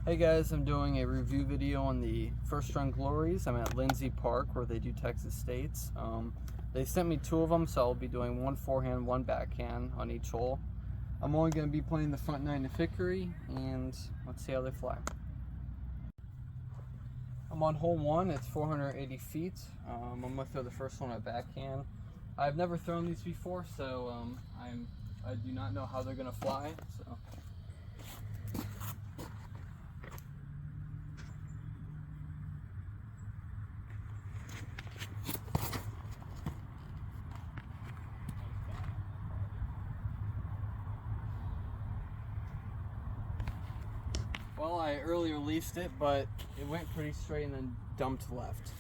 Hey guys, I'm doing a review video on the First Run Glories. I'm at Lindsay Park where they do Texas States. They sent me two of them, so I'll be doing one forehand, one backhand on each hole. I'm only going to be playing the front nine of Hickory, and let's see how they fly. I'm on hole one. It's 480 feet. I'm going to throw the first one at backhand. I've never thrown these before, so I do not know how they're going to fly. So. Well, I early released it, but it went pretty straight and then dumped left.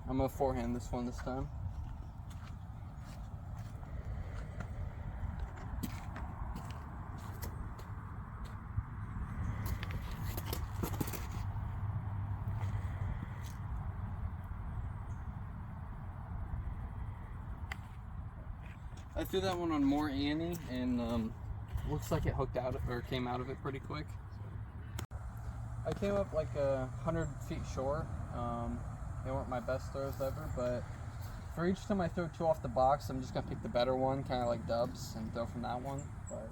I'm going to forehand this one this time. I threw that one on more Annie, and looks like it hooked out or came out of it pretty quick. I came up like 100 feet short. They weren't my best throws ever, but for each time I throw two off the box, I'm just gonna pick the better one, kind of like dubs, and throw from that one. But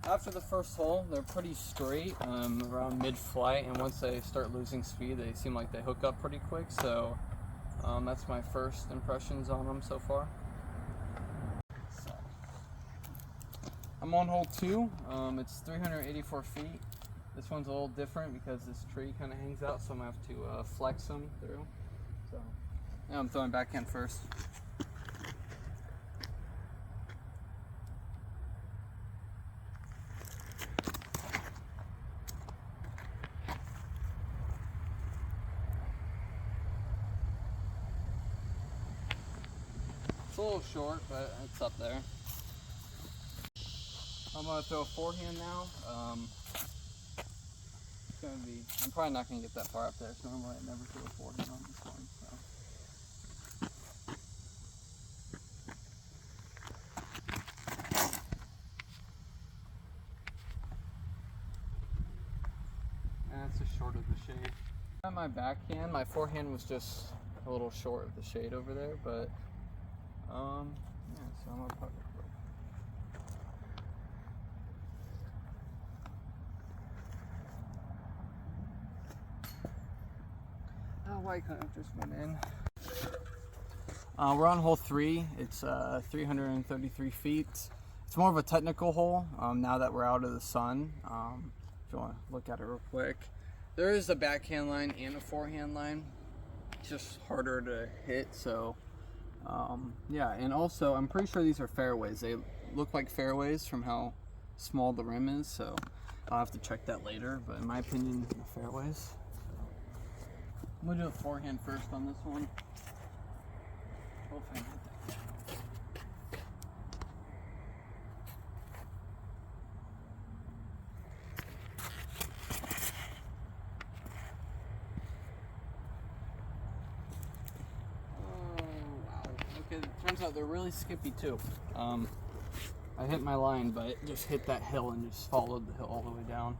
after the first hole, they're pretty straight, around mid-flight, and once they start losing speed, they seem like they hook up pretty quick, so that's my first impressions on them so far. So, I'm on hole two. It's 384 feet. This one's a little different because this tree kind of hangs out, so I'm going to have to flex them through. So, yeah, I'm throwing backhand first. It's a little short, but it's up there. I'm going to throw a forehand now. It's going to be, I'm probably not going to get that far up there, so normally I never throw a forehand on this one. So. That's just short of the shade. At my backhand, my forehand was just a little short of the shade over there, but yeah, so I'm gonna putt it quick. Oh, why couldn't have just went in? We're on hole three. It's 333 feet. It's more of a technical hole now that we're out of the sun. If you want to look at it real quick, there is a backhand line and a forehand line. It's just harder to hit, so yeah. And also, I'm pretty sure these are fairways. They look like fairways from how small the rim is, so I'll have to check that later, but in my opinion, they're fairways. I'm gonna do a forehand first on this one. Hopefully I hit that. It turns out they're really skippy too. I hit my line, but it just hit that hill and just followed the hill all the way down.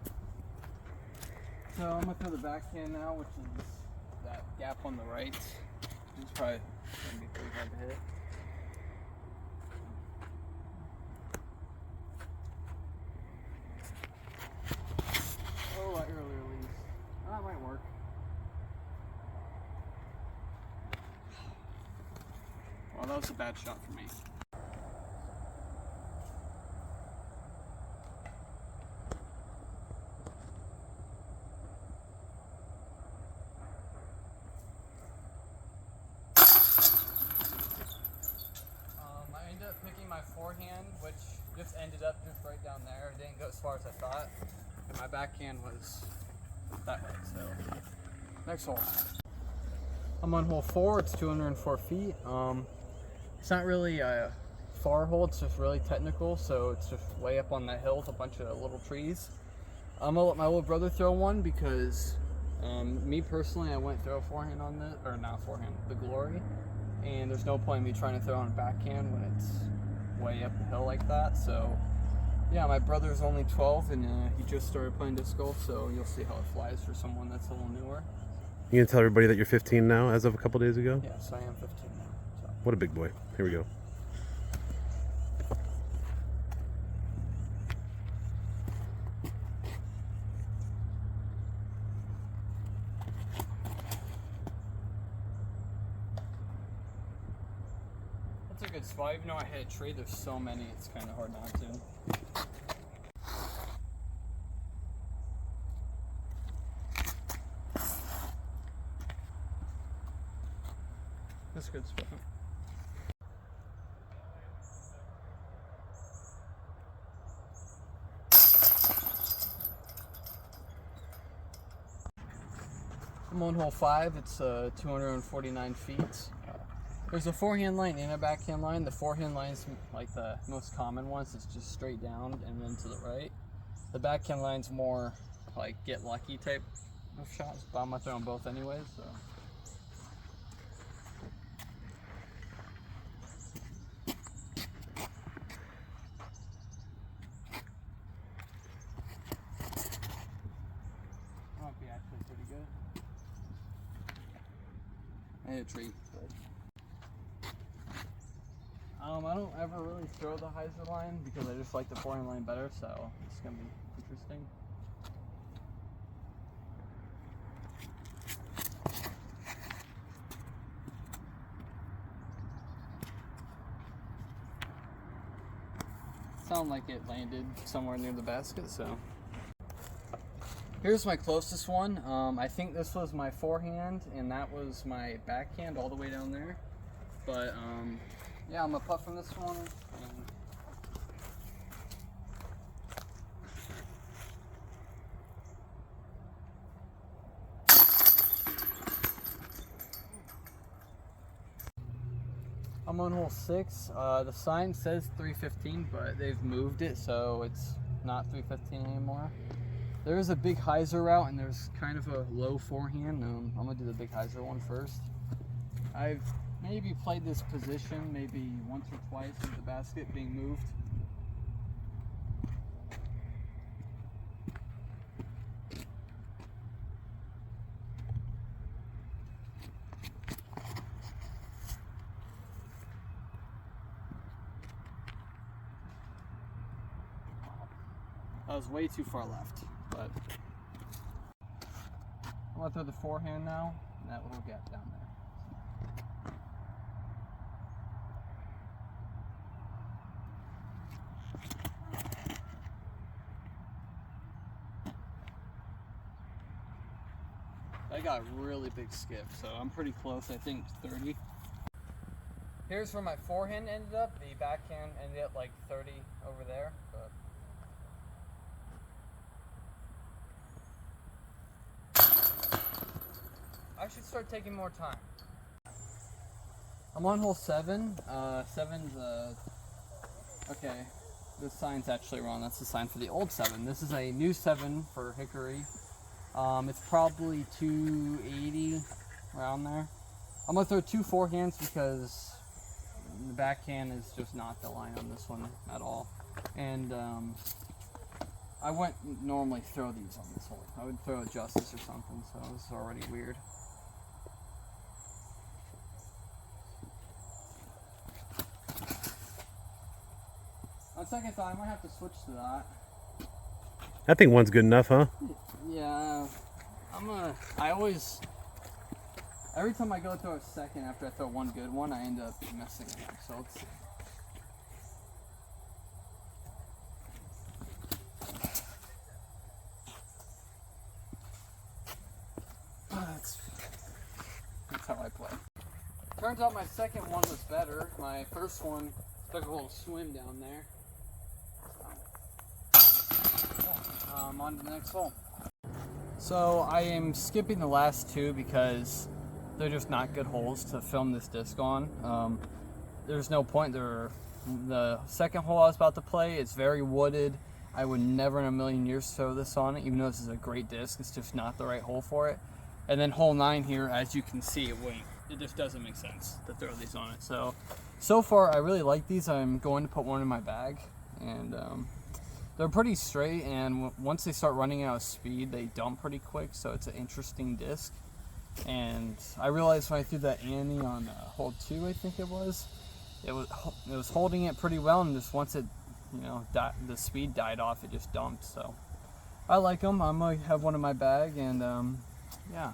So I'm gonna throw the backhand now, which is that gap on the right. It's probably gonna be pretty hard to hit. Oh, I early release. That might work. Well, that was a bad shot for me. I ended up picking my forehand, which just ended up just right down there. It didn't go as far as I thought. And my backhand was that way, so next hole. I'm on hole four. It's 204 feet. It's not really far hole. It's just really technical, so it's just way up on that hill with a bunch of little trees. I'm gonna let my little brother throw one because me personally, I went throw a forehand on this, or not forehand, the Glory, and there's no point in me trying to throw on a backhand when it's way up the hill like that. So yeah, my brother's only 12 and he just started playing disc golf, so you'll see how it flies for someone that's a little newer. You gonna tell everybody that you're 15 now, as of a couple days ago? Yes, I am 15 now. So. What a big boy. Here we go. That's a good spot. Even though I hit a tree, there's so many, it's kind of hard not to. That's a good spot. I'm on hole 5. It's 249 feet. There's a forehand line and a backhand line. The forehand line is like the most common ones. It's just straight down and then to the right. The backhand line's more like get lucky type of shots, but I'm gonna throw them both anyways. So. Might be actually pretty good. I hit a tree. But I don't ever really throw the hyzer line because I just like the forehand line better, so it's gonna be interesting. Sounded like it landed somewhere near the basket, so. Here's my closest one. I think this was my forehand, and that was my backhand all the way down there. But yeah, I'm gonna putt from this one. I'm on hole 6. The sign says 315, but they've moved it, so it's not 315 anymore. There is a big hyzer route, and there's kind of a low forehand. I'm gonna do the big hyzer one first. I've maybe played this position maybe once or twice with the basket being moved. I was way too far left, but I'm gonna throw the forehand now, and that little gap down there. I got a really big skip, so I'm pretty close, I think 30. Here's where my forehand ended up. The backhand ended up like 30 over there, but I should start taking more time. I'm on hole 7. Seven's okay. This sign's actually wrong. That's the sign for the old 7. This is a new 7 for Hickory. It's probably 280 around there. I'm gonna throw 2 forehands because the backhand is just not the line on this one at all. And I wouldn't normally throw these on this hole. I would throw a Justice or something, so this is already weird. On second thought, I might have to switch to that. I think one's good enough, huh? Yeah, every time I go throw a second after I throw one good one, I end up messing it up, so let's see. That's how I play. Turns out my second one was better. My first one took a little swim down there. On to the next hole. So I am skipping the last 2 because they're just not good holes to film this disc on. There's no point. They're The second hole I was about to play, it's very wooded. I would never in a million years throw this on it, even though this is a great disc. It's just not the right hole for it. And then hole 9 here, as you can see, it just doesn't make sense to throw these on it. So far, I really like these. I'm going to put one in my bag, and they're pretty straight. And once they start running out of speed, they dump pretty quick. So it's an interesting disc. And I realized when I threw that Annie on hole 2, I think it was holding it pretty well, and just once it, the speed died off, it just dumped. So I like them. I'm gonna have one in my bag, and yeah.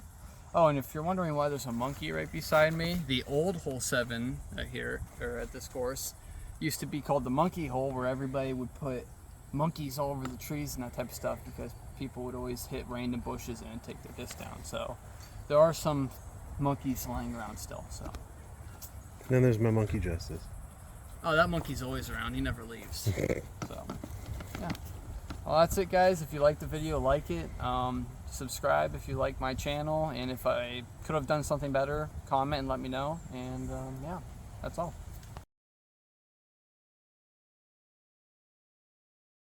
Oh, and if you're wondering why there's a monkey right beside me, the old hole 7 here, or at this course, used to be called the monkey hole, where everybody would put monkeys all over the trees and that type of stuff, because people would always hit random bushes and take their disc down. So there are some monkeys lying around still. So. Then there's my monkey justice. Oh, that monkey's always around. He never leaves. So, yeah. Well, that's it, guys. If you like the video, like it. Subscribe if you like my channel. And if I could have done something better, comment and let me know. And, yeah, that's all.